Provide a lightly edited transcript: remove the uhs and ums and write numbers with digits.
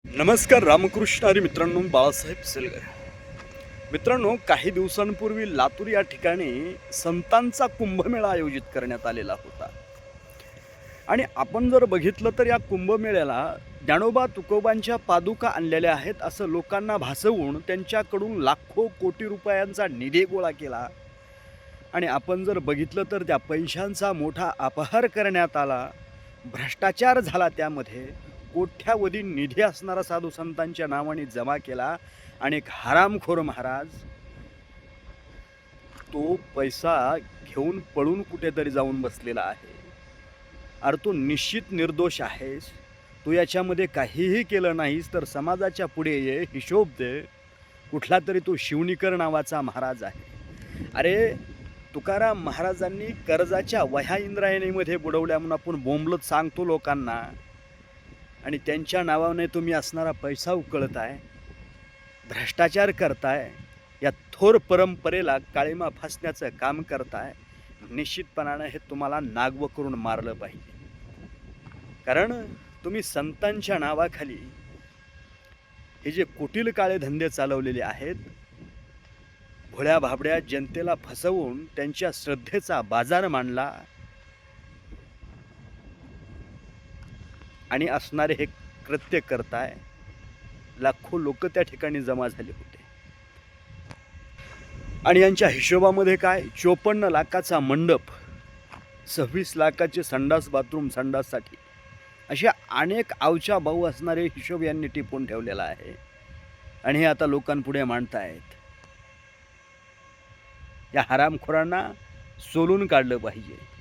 नमस्कार रामकृष्ण हरी मित्रांनो, बाळासाहेब सेलगर. मित्रांनो, काही दिवसांपूर्वी लातूर या ठिकाणी संतांचा कुंभमेळा आयोजित करण्यात आलेला होता. आणि आपण जर बघितलं तर या कुंभमेळ्याला ज्ञानोबा तुकोबांच्या पादुका आणलेल्या आहेत असं लोकांना भासवून त्यांच्याकडून लाखो कोटी रुपयांचा निधी गोळा केला. आणि आपण जर बघितलं तर त्या पैशांचा मोठा अपहार करण्यात आला, भ्रष्टाचार झाला. त्यामध्ये कोट्यावधी निधी असणारा साधू संतांच्या नावाने जमा केला. आणि एक हरामखोर महाराज तो पैसा घेऊन पळून कुठेतरी जाऊन बसलेला आहे. अरे तू निश्चित निर्दोष आहेस. तू याच्यामध्ये काहीही केलं नाहीस तर समाजाच्या पुढे ये, हिशोब दे. कुठला तरी तो शिवणीकर नावाचा महाराज आहे. अरे तुकाराम महाराजांनी कर्जाच्या वह्या इंद्रायणीमध्ये बुडवल्या म्हणून आपण बोंबलत सांगतो लोकांना. आणि त्यांच्या नावाने तुम्ही असणारा पैसा उकळताय, भ्रष्टाचार करताय, या थोर परंपरेला काळीमा फासण्याचं काम करताय. निश्चितपणानं हे तुम्हाला नागवं करून मारलं पाहिजे. कारण तुम्ही संतांच्या नावाखाली हे जे कुटील काळे धंदे चालवलेले आहेत, भोळ्या भाबड्या जनतेला फसवून त्यांच्या श्रद्धेचा बाजार मांडला. आणि असणारे हे कृत्य करताय. लाखो लोक त्या ठिकाणी जमा झाले होते. आणि यांच्या हिशोबामध्ये काय 54 लाखाचा मंडप, 26 लाखाचे संडास बाथरूम संडाससाठी, अशा अनेक आवच्या भाऊ असणारे हिशोब यांनी टिपून ठेवलेला आहे. आणि हे आता लोकांपुढे मांडतायत. या हरामखोरांना सोलून काढलं पाहिजे.